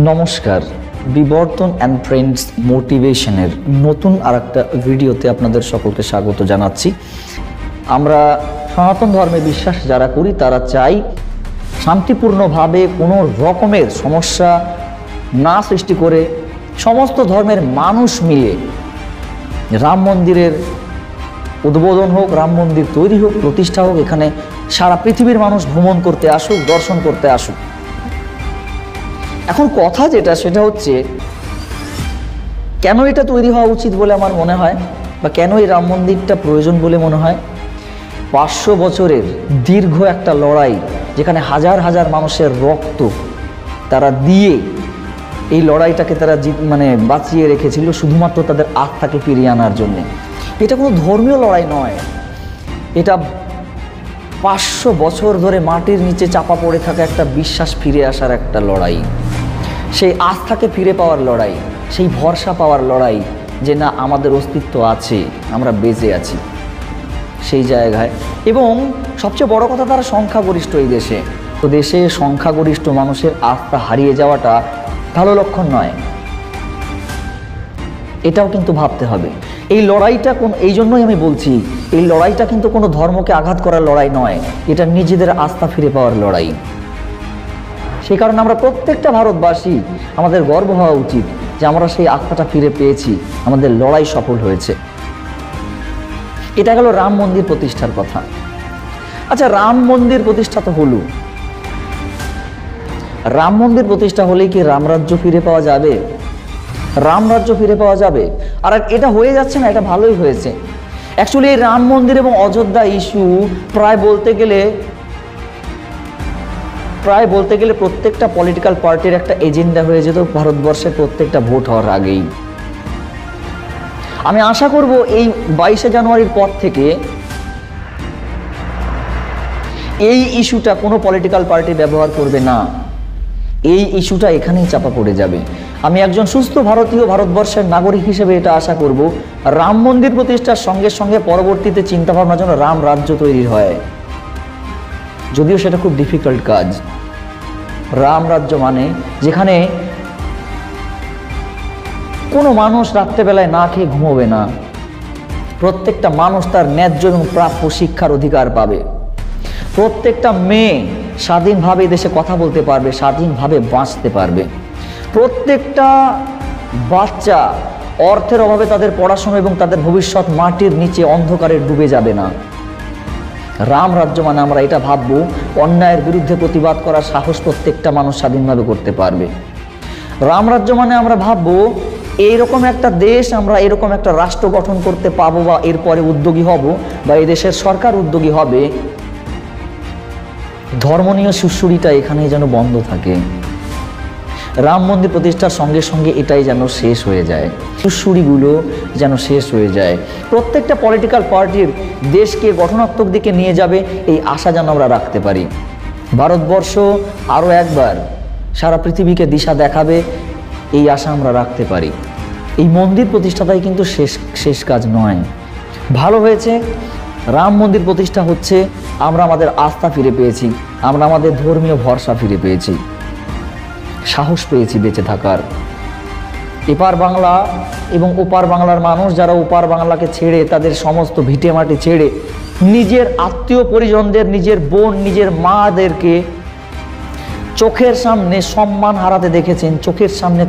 নমস্কার, বিবর্তন and friends মোটিভেশনের নতুন আরেকটা ভিডিওতে আপনাদের সকলকে স্বাগত জানাচ্ছি। আমরা সনাতন ধর্মে বিশ্বাস যারা করি তারা চাই শান্তিপূর্ণভাবে কোনো রকমের সমস্যা না সৃষ্টি করে সমস্ত ধর্মের মানুষ মিলে রাম মন্দিরের উদ্বোধন হোক, রাম মন্দির তৈরি হোক, প্রতিষ্ঠা হোক, এখানে সারা পৃথিবীর মানুষ ভ্রমণ করতে আসুক, দর্শন করতে আসুক। এখন কথা যেটা সেটা হচ্ছে, কেন এটা তৈরি হওয়া উচিত বলে আমার মনে হয়, বা কেন এই রাম মন্দিরটা প্রয়োজন বলে মনে হয়। 500 বছরের দীর্ঘ একটা লড়াই, যেখানে হাজার হাজার মানুষের রক্ত তারা দিয়ে এই লড়াইটাকে তারা বাঁচিয়ে রেখেছিল শুধুমাত্র তাদের আত্মাকে ফিরিয়ে আনার জন্যে। এটা কোনো ধর্মীয় লড়াই নয়, এটা 500 বছর ধরে মাটির নিচে চাপা পড়ে থাকা একটা বিশ্বাস ফিরে আসার একটা লড়াই, সেই আস্থাকে ফিরে পাওয়ার লড়াই, সেই ভরসা পাওয়ার লড়াই যে না, আমাদের অস্তিত্ব আছে, আমরা বেঁচে আছি সেই জায়গায়। এবং সবচেয়ে বড় কথা, তারা সংখ্যাগরিষ্ঠ এই দেশে। তো দেশে সংখ্যাগরিষ্ঠ মানুষের আস্থা হারিয়ে যাওয়াটা ভালো লক্ষণ নয়, এটাও কিন্তু ভাবতে হবে। এই লড়াইটা এই জন্যই আমি বলছি, এই লড়াইটা কিন্তু কোনো ধর্মকে আঘাত করার লড়াই নয়, এটা নিজেদের আস্থা ফিরে পাওয়ার লড়াই। সেই কারণে আমরা প্রত্যেকটা ভারতবাসী, আমাদের গর্ব হওয়া উচিত যে আমরা সেই আস্থাটা ফিরে পেয়েছি, আমাদের লড়াই সফল হয়েছে। এটা গেল রাম মন্দির প্রতিষ্ঠার কথা। আচ্ছা, রাম মন্দির প্রতিষ্ঠা তো হলো, রাম মন্দির প্রতিষ্ঠা হলেই কি রামরাজ্য ফিরে পাওয়া যাবে? রামরাজ্য ফিরে পাওয়া যাবে? আর এটা হয়ে যাচ্ছে না, এটা ভালোই হয়েছে। অ্যাকচুয়ালি এই রাম মন্দির এবং অযোধ্যা ইস্যু প্রায় বলতে গেলে প্রত্যেকটা পলিটিক্যাল পার্টির একটা এজেন্ডা হয়ে যেত ভারতবর্ষের প্রত্যেকটা ভোট হওয়ার আগেই। আমি আশা করব এই 22শে জানুয়ারির পর থেকে এই ইস্যুটা কোনো পলিটিক্যাল পার্টি ব্যবহার করবে না, এই ইস্যুটা এখানেই চাপা পড়ে যাবে। আমি একজন সুস্থ ভারতীয়, ভারতবর্ষের নাগরিক হিসেবে এটা আশা করব, রাম মন্দির প্রতিষ্ঠার সঙ্গে সঙ্গে পরবর্তীতে চিন্তাভাবনার জন্য রাম রাজ্য তৈরি হয়, যদিও সেটা খুব ডিফিকাল্ট কাজ। রাম রাজ্য মানে যেখানে কোনো মানুষ রাত্রেবেলায় না খেয়ে ঘুমোবে না, প্রত্যেকটা মানুষ তার ন্যায্য এবং প্রাপ্য শিক্ষার অধিকার পাবে, প্রত্যেকটা মেয়ে স্বাধীনভাবে দেশে কথা বলতে পারবে, স্বাধীনভাবে বাঁচতে পারবে, প্রত্যেকটা বাচ্চা অর্থের অভাবে তাদের পড়াশোনা এবং তাদের ভবিষ্যৎ মাটির নিচে অন্ধকারে ডুবে যাবে না। রাম রাজ্য মানে আমরা এটা ভাববো, অন্যায়ের বিরুদ্ধে প্রতিবাদ করার সাহস প্রত্যেকটা মানুষ স্বাধীনভাবে করতে পারবে। রাম রাজ্য মানে আমরা ভাববো, এইরকম একটা দেশ, আমরা এরকম একটা রাষ্ট্র গঠন করতে পাবো, বা এরপরে উদ্যোগী হব, বা এই দেশের সরকার উদ্যোগী হবে, ধর্মনীয় সুশ্রুরিটা এখানেই যেন বন্ধ থাকে। রাম মন্দির প্রতিষ্ঠার সঙ্গে সঙ্গে এটাই যেন শেষ হয়ে যায়, সুশ্রুরিগুলো যেন শেষ হয়ে যায়। প্রত্যেকটা পলিটিক্যাল পার্টির দেশকে গঠনাত্মক দিকে নিয়ে যাবে, এই আশা যেন আমরা রাখতে পারি। ভারতবর্ষ আরও একবার সারা পৃথিবীকে দিশা দেখাবে, এই আশা আমরা রাখতে পারি। এই মন্দির প্রতিষ্ঠাটাই কিন্তু শেষ কাজ নয়। ভালো হয়েছে, রাম মন্দির প্রতিষ্ঠা হচ্ছে, আমরা আমাদের আস্থা ফিরে পেয়েছি, আমরা আমাদের ধর্মীয় ভরসা ফিরে পেয়েছি, সাহস পেয়েছি বেঁচে থাকার। এপার বাংলা এবং ওপার বাংলার মানুষ যারা ওপার বাংলাকে ছেড়ে, তাদের সমস্ত ভিটে মাটি ছেড়ে, নিজের আত্মীয় পরিজনদের, নিজের বোন, নিজের মাদেরকে চোখের সামনে সম্মান হারাতে দেখেছেন, চোখের সামনে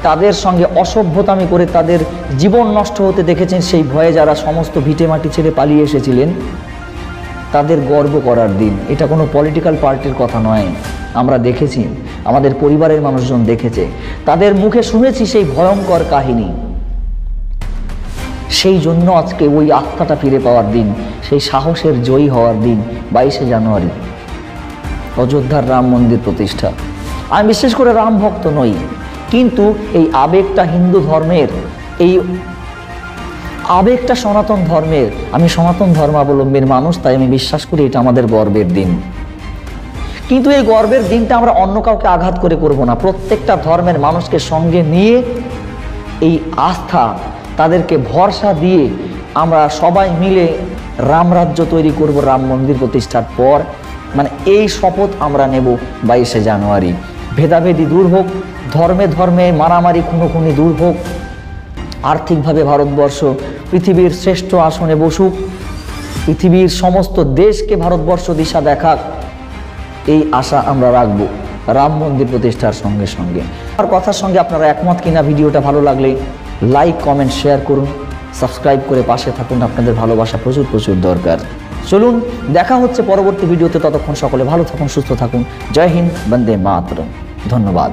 তাদের সঙ্গে অসভ্যতামি করে তাদের জীবন নষ্ট হতে দেখেছেন, সেই ভয়ে যারা সমস্ত ভিটে মাটি ছেড়ে পালিয়ে এসেছিলেন, তাদের গর্ব করার দিন। এটা কোনো পলিটিক্যাল পার্টির কথা নয়, আমরা দেখেছি, আমাদের পরিবারের মানুষজন দেখেছে, তাদের মুখে শুনেছি সেই ভয়ঙ্কর কাহিনী। সেই জন্য আজকে ওই আত্মাটা ফিরে পাওয়ার দিন, সেই সাহসের জয়ী হওয়ার দিন 22শে জানুয়ারি, অযোধ্যার রাম মন্দির প্রতিষ্ঠা। আমি বিশেষ করে রাম ভক্ত নই, কিন্তু এই আবেগটা হিন্দু ধর্মের, এই আবেগটা সনাতন ধর্মের। আমি সনাতন ধর্মাবলম্বীর মানুষ, তাই আমি বিশ্বাস করি এটা আমাদের গর্বের দিন। কিন্তু এই গর্বের দিনটা আমরা অন্য কাউকে আঘাত করে করব না, প্রত্যেকটা ধর্মের মানুষকে সঙ্গে নিয়ে এই আস্থা, তাদেরকে ভরসা দিয়ে আমরা সবাই মিলে রামরাজ্য তৈরি করব রাম মন্দির প্রতিষ্ঠার পর। এই শপথ আমরা নেব 22শে জানুয়ারি ভেদাভেদি দূর হোক, ধর্মে ধর্মে মারামারি খুনোখুনি দূর হোক, আর্থিকভাবে ভারতবর্ষ পৃথিবীর শ্রেষ্ঠ আসনে বসুক, পৃথিবীর সমস্ত দেশকে ভারতবর্ষ দিশা দেখাক, এই আশা আমরা রাখব রাম মন্দির প্রতিষ্ঠার সঙ্গে সঙ্গে। আর কথার সঙ্গে আপনারা একমত কিনা? ভিডিওটা ভালো লাগলে লাইক, কমেন্ট, শেয়ার করুন, সাবস্ক্রাইব করে পাশে থাকুন। আপনাদের ভালোবাসা প্রচুর প্রচুর দরকার। চলুন, দেখা হচ্ছে পরবর্তী ভিডিওতে। ততক্ষণ সকলে ভালো থাকুন, সুস্থ থাকুন। জয় হিন্দ, বন্দে মাতরম। ধন্যবাদ।